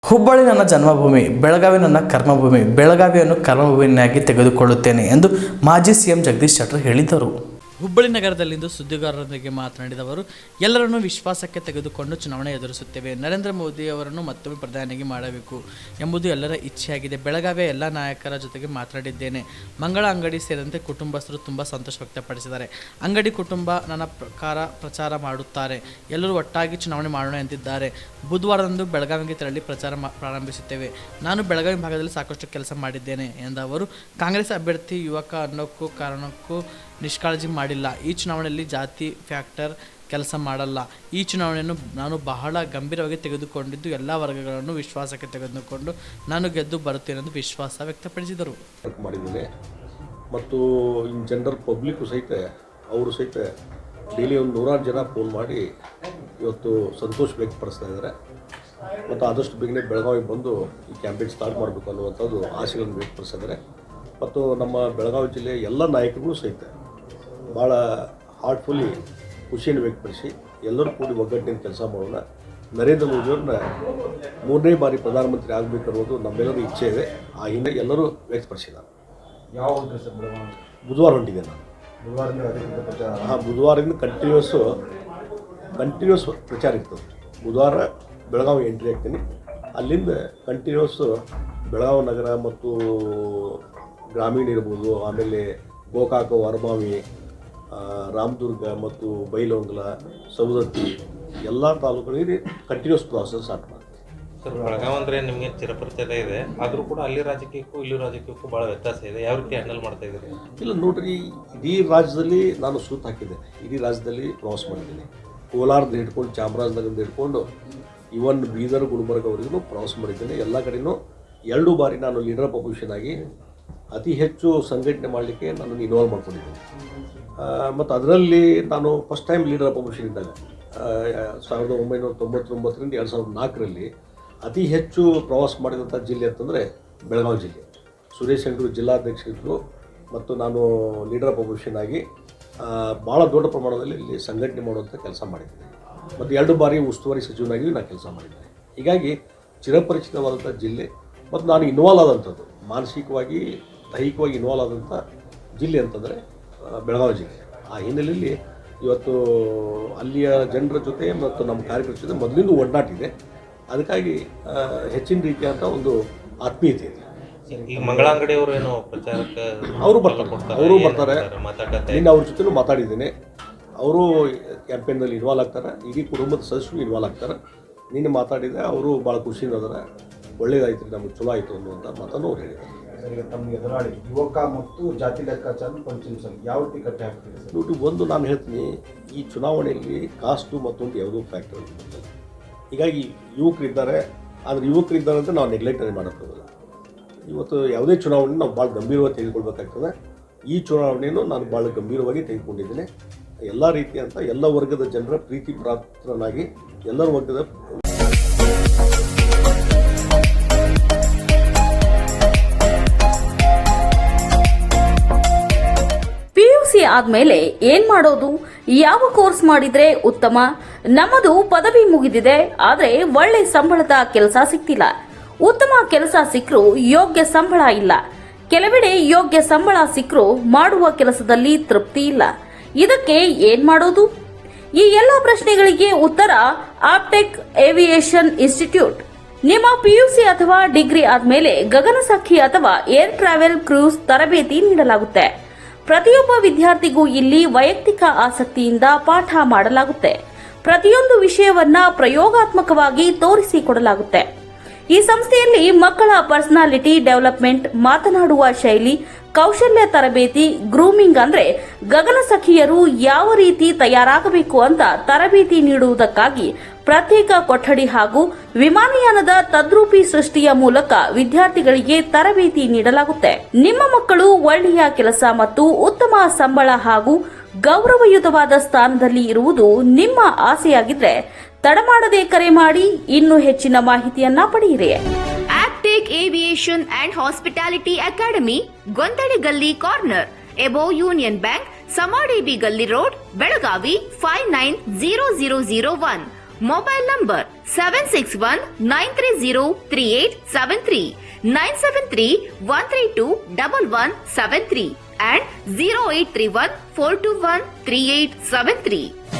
ಹುಬ್ಬಳ್ಳಿ ನನ್ನ ಜನ್ಮಭೂಮಿ, ಬೆಳಗಾವಿ ನನ್ನ ಕರ್ಮಭೂಮಿ, ಬೆಳಗಾವಿಯನ್ನು ಕರ್ಮಭೂಮಿಯಾಗಿ ತೆಗೆದುಕೊಳ್ಳುತ್ತೇನೆ ಎಂದು ಮಾಜಿ ಸಿಎಂ ಜಗದೀಶ್ ಶೆಟ್ಟರ್ ಹೇಳಿದರು. ಹುಬ್ಬಳ್ಳಿ ನಗರದಲ್ಲಿಂದು ಸುದ್ದಿಗಾರರೊಂದಿಗೆ ಮಾತನಾಡಿದ ಅವರು, ಎಲ್ಲರನ್ನೂ ವಿಶ್ವಾಸಕ್ಕೆ ತೆಗೆದುಕೊಂಡು ಚುನಾವಣೆ ಎದುರಿಸುತ್ತೇವೆ. ನರೇಂದ್ರ ಮೋದಿ ಅವರನ್ನು ಮತ್ತೊಮ್ಮೆ ಪ್ರಧಾನಿಯಾಗಿ ಮಾಡಬೇಕು ಎಂಬುದು ಎಲ್ಲರ ಇಚ್ಛೆಯಾಗಿದೆ. ಬೆಳಗಾವಿಯ ಎಲ್ಲ ನಾಯಕರ ಜೊತೆಗೆ ಮಾತನಾಡಿದ್ದೇನೆ. ಮಂಗಳ ಅಂಗಡಿ ಸೇರಿದಂತೆ ಕುಟುಂಬಸ್ಥರು ತುಂಬ ಸಂತೋಷ ವ್ಯಕ್ತಪಡಿಸಿದ್ದಾರೆ. ಅಂಗಡಿ ಕುಟುಂಬ ನನ್ನ ಪ್ರಚಾರ ಮಾಡುತ್ತಾರೆ. ಎಲ್ಲರೂ ಒಟ್ಟಾಗಿ ಚುನಾವಣೆ ಮಾಡೋಣ ಎಂದಿದ್ದಾರೆ. ಬುಧವಾರದಂದು ಬೆಳಗಾವಿಗೆ ತೆರಳಿ ಪ್ರಚಾರ ಪ್ರಾರಂಭಿಸುತ್ತೇವೆ. ನಾನು ಬೆಳಗಾವಿ ಭಾಗದಲ್ಲಿ ಸಾಕಷ್ಟು ಕೆಲಸ ಮಾಡಿದ್ದೇನೆ ಎಂದ ಅವರು, ಕಾಂಗ್ರೆಸ್ ಅಭ್ಯರ್ಥಿ ಯುವಕ ಅನ್ನೋಕ್ಕೂ ಕಾರಣಕ್ಕೂ ನಿಷ್ಕಾಳಜಿ ಮಾಡಿಲ್ಲ. ಈ ಚುನಾವಣೆಯಲ್ಲಿ ಜಾತಿ ಫ್ಯಾಕ್ಟರ್ ಕೆಲಸ ಮಾಡಲ್ಲ. ಈ ಚುನಾವಣೆಯನ್ನು ನಾನು ಬಹಳ ಗಂಭೀರವಾಗಿ ತೆಗೆದುಕೊಂಡಿದ್ದು ಎಲ್ಲ ವರ್ಗಗಳನ್ನು ವಿಶ್ವಾಸಕ್ಕೆ ತೆಗೆದುಕೊಂಡು ನಾನು ಗೆದ್ದು ಬರುತ್ತೇನೆಂದು ವಿಶ್ವಾಸ ವ್ಯಕ್ತಪಡಿಸಿದರು. ಮಾಡಿದ್ದೇನೆ ಮತ್ತು ಇನ್ ಜನರಲ್ ಪಬ್ಲಿಕ್ಕು ಸಹಿತ ಅವರು ಸಹಿತ ಡೈಲಿ ಒಂದು 100 ಜನ ಫೋನ್ ಮಾಡಿ ಇವತ್ತು ಸಂತೋಷ ವ್ಯಕ್ತಪಡಿಸ್ತಾ ಇದ್ದಾರೆ ಮತ್ತು ಆದಷ್ಟು ಬೇಗನೆ ಬೆಳಗಾವಿಗೆ ಬಂದು ಈ ಕ್ಯಾಂಪೇನ್ ಸ್ಟಾರ್ಟ್ ಮಾಡಬೇಕು ಅನ್ನುವಂಥದ್ದು ಆಸೆಗಳನ್ನು ವ್ಯಕ್ತಪಡಿಸಿದ್ದಾರೆ. ಮತ್ತು ನಮ್ಮ ಬೆಳಗಾವಿ ಜಿಲ್ಲೆಯ ಎಲ್ಲ ನಾಯಕರುಗಳು ಸಹಿತ ಭಾಳ ಹಾರ್ಟ್ಫುಲ್ಲಿ ಖುಷಿಯನ್ನು ವ್ಯಕ್ತಪಡಿಸಿ ಎಲ್ಲರೂ ಕೂಡಿ ಒಗ್ಗಟ್ಟಿನ ಕೆಲಸ ಮಾಡೋಣ. ನರೇಂದ್ರ ಮೋದಿಯವ್ರನ್ನ 3ನೇ ಬಾರಿ ಪ್ರಧಾನಮಂತ್ರಿ ಆಗಬೇಕು ಅನ್ನೋದು ನಮ್ಮೆಲ್ಲರೂ ಇಚ್ಛೆ ಇದೆ. ಆ ಹಿಂದೆ ಎಲ್ಲರೂ ವ್ಯಕ್ತಪಡಿಸಿದ್ದಾರೆ. ಯಾವ ಬುಧವಾರ ಹೊಂಟಿದೆ ನಾನು. ಬುಧವಾರದಿಂದ ಕಂಟಿನ್ಯೂಸ್ ಪ್ರಚಾರ ಇರ್ತದೆ. ಬುಧವಾರ ಬೆಳಗಾವಿ ಎಂಟ್ರಿ ಆಗ್ತೀನಿ. ಅಲ್ಲಿಂದ ಕಂಟಿನ್ಯೂಸ್ ಬೆಳಗಾವಿ ನಗರ ಮತ್ತು ಗ್ರಾಮೀಣ ಇರ್ಬೋದು, ಆಮೇಲೆ ಗೋಕಾಕ, ವರಮಾವಿ, ರಾಮದುರ್ಗ ಮತ್ತು ಬೈಲಹೊಂಗಲ, ಸವದತ್ತಿ ಎಲ್ಲ ತಾಲೂಕುಗಳಿಗೆ ಕಂಟಿನ್ಯೂಸ್ ಪ್ರಾಸೆಸ್ ಸ್ಟಾರ್ಟ್ ಮಾಡ್ತೀವಿ. ಸರ್, ಬೆಳಗಾವಿ ಅಂದರೆ ನಿಮಗೆ ಚಿರಪರಿಚಯ ಇದೆ, ಆದರೂ ಕೂಡ ಅಲ್ಲಿ ರಾಜಕೀಯಕ್ಕೂ ಇಲ್ಲಿ ರಾಜಕೀಯಕ್ಕೂ ಭಾಳ ವ್ಯತ್ಯಾಸ ಇದೆ. ಯಾವ ರೀತಿ ಹ್ಯಾಂಡಲ್ ಮಾಡ್ತಾ ಇದ್ದೀರಿ? ಇಲ್ಲ ನೋಡ್ರಿ, ಇಡೀ ರಾಜ್ಯದಲ್ಲಿ ನಾನು ಸೂತ್ ಹಾಕಿದ್ದೇನೆ. ಇಡೀ ರಾಜ್ಯದಲ್ಲಿ ಪ್ರವಾಸ ಮಾಡಿದ್ದೀನಿ. ಕೋಲಾರದಿಂದ ಹಿಡ್ಕೊಂಡು ಚಾಮರಾಜನಗರದಿಂದ ಹಿಡ್ಕೊಂಡು ಇವನ್ ಬೀದರ್, ಗುಲ್ಬರ್ಗವರೆಗೂ ಪ್ರವಾಸ ಮಾಡಿದ್ದೇನೆ. ಎಲ್ಲ ಕಡೆಯೂ 2 ಬಾರಿ ನಾನು ಲೀಡರ್ ಆಫ್ ಅಪೋಸಿಷನ್ ಆಗಿ ಅತಿ ಹೆಚ್ಚು ಸಂಘಟನೆ ಮಾಡಲಿಕ್ಕೆ ನಾನು ಇನ್ವಾಲ್ವ್ ಮಾಡ್ಕೊಂಡಿದ್ದೀನಿ. ಮತ್ತು ಅದರಲ್ಲಿ ನಾನು first time leader of opposition ಇದ್ದಾಗ 1999ರಿಂದ 2004ರಲ್ಲಿ ಅತಿ ಹೆಚ್ಚು ಪ್ರವಾಸ ಮಾಡಿದಂಥ ಜಿಲ್ಲೆ ಅಂತಂದರೆ ಬೆಳಗಾವಿ ಜಿಲ್ಲೆ. ಸುರೇಶ್ ಅಂಗಡಿ ಜಿಲ್ಲಾಧ್ಯಕ್ಷರಿದ್ದರು ಮತ್ತು ನಾನು ಲೀಡರ್ ಆಫ್ ಅಪೋಸಿಷನ್ ಆಗಿ ಭಾಳ ದೊಡ್ಡ ಪ್ರಮಾಣದಲ್ಲಿ ಇಲ್ಲಿ ಸಂಘಟನೆ ಮಾಡುವಂಥ ಕೆಲಸ ಮಾಡಿದ್ದೇನೆ. ಮತ್ತು 2 ಬಾರಿ ಉಸ್ತುವಾರಿ ಸಚಿವನಾಗಿಯೂ ನಾನು ಕೆಲಸ ಮಾಡಿದ್ದೇನೆ. ಹೀಗಾಗಿ ಚಿರಪರಿಚಿತವಾದಂಥ ಜಿಲ್ಲೆ ಮತ್ತು ನಾನು ಇನ್ವಾಲ್ವ್ ಆದಂಥದ್ದು, ಮಾನಸಿಕವಾಗಿ ದೈಹಿಕವಾಗಿ ಇನ್ವಾಲ್ವ್ ಆದಂಥ ಜಿಲ್ಲೆ ಅಂತಂದರೆ ಬೆಳಗಾವಿ ಜಿಲ್ಲೆ. ಆ ಹಿನ್ನೆಲೆಯಲ್ಲಿ ಇವತ್ತು ಅಲ್ಲಿಯ ಜನರ ಜೊತೆ ಮತ್ತು ನಮ್ಮ ಕಾರ್ಯಕರ್ತರ ಜೊತೆ ಮೊದಲಿಂದ ಒಡನಾಟಿದೆ. ಅದಕ್ಕಾಗಿ ಹೆಚ್ಚಿನ ರೀತಿಯಾದಂಥ ಒಂದು ಆತ್ಮೀಯತೆ ಇದೆ. ಈಗ ಮಂಗಳ ಅಂಗಡಿ ಅವರು ಏನೋ ಪ್ರಚಾರಕ್ಕೆ ಅವರು ಬರ್ತಾರೆ. ನಿನ್ನೆ ಅವ್ರ ಜೊತೆನೂ ಮಾತಾಡಿದ್ದೇನೆ. ಅವರು ಕ್ಯಾಂಪೇನ್ನಲ್ಲಿ ಇನ್ವಾಲ್ವ್ ಆಗ್ತಾರೆ. ಇಡೀ ಕುಟುಂಬದ ಸದಸ್ಯರು ಇನ್ವಾಲ್ವ್ ಆಗ್ತಾರೆ. ನಿನ್ನೆ ಮಾತಾಡಿದೆ. ಅವರು ಭಾಳ ಖುಷಿಯಿಂದ ಅದಾರೆ. ಒಳ್ಳೇದಾಯ್ತು ರೀ, ನಮಗೆ ಚಲೋ ಆಯಿತು ಅನ್ನುವಂಥ ಮಾತನ್ನು ಅವ್ರು ಹೇಳಿದ್ದಾರೆ. ಈಗ ತಮ್ಮ ಎದುರಾಳಿ ಯುವಕ ಮತ್ತು ಜಾತಿ ಲೆಕ್ಕಾಚಾರ ಪರಿಚಯಿಸಲು ಯಾವ ರೀತಿ ಕಟ್ಟಿ ಹಾಕ್ತೀರಿ ಸರ್? ನೋಡಿ, ಒಂದು ನಾನು ಹೇಳ್ತೀನಿ, ಈ ಚುನಾವಣೆಯಲ್ಲಿ ಕಾಸ್ಟು ಮತ್ತೊಂದು ಯಾವುದೋ ಫ್ಯಾಕ್ಟರ್ ಇರ್ತದೆ. ಹೀಗಾಗಿ ಯುವಕರಿದ್ದಾರೆ, ಆದರೆ ಯುವಕರಿದ್ದಾರೆ ಅಂತ ನಾವು ನೆಗ್ಲೆಕ್ಟ್ ಮಾಡೋಕ್ಕಾಗಲ್ಲ. ಇವತ್ತು ಯಾವುದೇ ಚುನಾವಣೆ ನಾವು ಭಾಳ ಗಂಭೀರವಾಗಿ ತೆಗೆದುಕೊಳ್ಬೇಕಾಗ್ತದೆ. ಈ ಚುನಾವಣೆಯನ್ನು ನಾನು ಭಾಳ ಗಂಭೀರವಾಗಿ ತೆಗೆದುಕೊಂಡಿದ್ದೇನೆ. ಎಲ್ಲ ರೀತಿಯಂಥ ಎಲ್ಲ ವರ್ಗದ ಜನರ ಪ್ರೀತಿ ಪಾತ್ರನಾಗಿ ಎಲ್ಲರ ವರ್ಗದ ಆದ್ಮೇಲೆ ಏನ್ ಮಾಡೋದು, ಯಾವ ಕೋರ್ಸ್ ಮಾಡಿದ್ರೆ ಉತ್ತಮ? ನಮ್ಮದು ಪದವಿ ಮುಗಿದಿದೆ, ಆದ್ರೆ ಒಳ್ಳೆ ಸಂಬಳದ ಕೆಲಸ ಸಿಕ್ತಿಲ್ಲ. ಉತ್ತಮ ಕೆಲಸ ಸಿಕ್ಕರೂ ಯೋಗ್ಯ ಸಂಬಳ ಇಲ್ಲ. ಕೆಲವೆಡೆ ಯೋಗ್ಯ ಸಂಬಳ ಸಿಕ್ಕರೂ ಮಾಡುವ ಕೆಲಸದಲ್ಲಿ ತೃಪ್ತಿ ಇಲ್ಲ. ಇದಕ್ಕೆ ಏನ್ ಮಾಡೋದು? ಈ ಎಲ್ಲ ಪ್ರಶ್ನೆಗಳಿಗೆ ಉತ್ತರ ಆಪ್ಟೆಕ್ ಏವಿಯೇಷನ್ ಇನ್ಸ್ಟಿಟ್ಯೂಟ್. ನಿಮ್ಮ ಪಿಯುಸಿ ಅಥವಾ ಡಿಗ್ರಿ ಆದ್ಮೇಲೆ ಗಗನಸಖಿ ಅಥವಾ ಏರ್ ಟ್ರಾವೆಲ್ ಕ್ರೂಸ್ ತರಬೇತಿ ನೀಡಲಾಗುತ್ತೆ. ಪ್ರತಿಯೊಬ್ಬ ವಿದ್ಯಾರ್ಥಿಗೂ ಇಲ್ಲಿ ವೈಯಕ್ತಿಕ ಆಸಕ್ತಿಯಿಂದ ಪಾಠ ಮಾಡಲಾಗುತ್ತೆ. ಪ್ರತಿಯೊಂದು ವಿಷಯವನ್ನ ಪ್ರಯೋಗಾತ್ಮಕವಾಗಿ ತೋರಿಸಿಕೊಡಲಾಗುತ್ತೆ. ಈ ಸಂಸ್ಥೆಯಲ್ಲಿ ಮಕ್ಕಳ ಪರ್ಸನಾಲಿಟಿ ಡೆವಲಪ್ಮೆಂಟ್, ಮಾತನಾಡುವ ಶೈಲಿ, ಕೌಶಲ್ಯ ತರಬೇತಿ, ಗ್ರೂಮಿಂಗ್ ಅಂದ್ರೆ ಗಗನಸಖಿಯರು ಯಾವ ರೀತಿ ತಯಾರಾಗಬೇಕು ಅಂತ ತರಬೇತಿ ನೀಡುವುದಕ್ಕಾಗಿ ಪ್ರತ್ಯೇಕ ಕೊಠಡಿ ಹಾಗೂ ವಿಮಾನಯಾನದ ತದ್ರೂಪಿ ಸೃಷ್ಟಿಯ ಮೂಲಕ ವಿದ್ಯಾರ್ಥಿಗಳಿಗೆ ತರಬೇತಿ ನೀಡಲಾಗುತ್ತೆ. ನಿಮ್ಮ ಮಕ್ಕಳು ಒಳ್ಳೆಯ ಕೆಲಸ ಮತ್ತು ಉತ್ತಮ ಸಂಬಳ ಹಾಗೂ ಗೌರವಯುತವಾದ ಸ್ಥಾನದಲ್ಲಿ ಇರುವುದು ನಿಮ್ಮ ಆಸೆಯಾಗಿದ್ರೆ ತಡಮಾಡದೆ ಕರೆ ಮಾಡಿ ಇನ್ನೂ ಹೆಚ್ಚಿನ ಮಾಹಿತಿಯನ್ನ ಪಡೆಯಿರಿ. Aptech aviation and hospitality academy, ಗೊಂದಡಿ ಗಲ್ಲಿ corner, above union bank, Samadevi ಗಲ್ಲಿ road, Belagavi 590001. Mobile number 761-930-3873, 973-132-1173 and 0831-421-3873.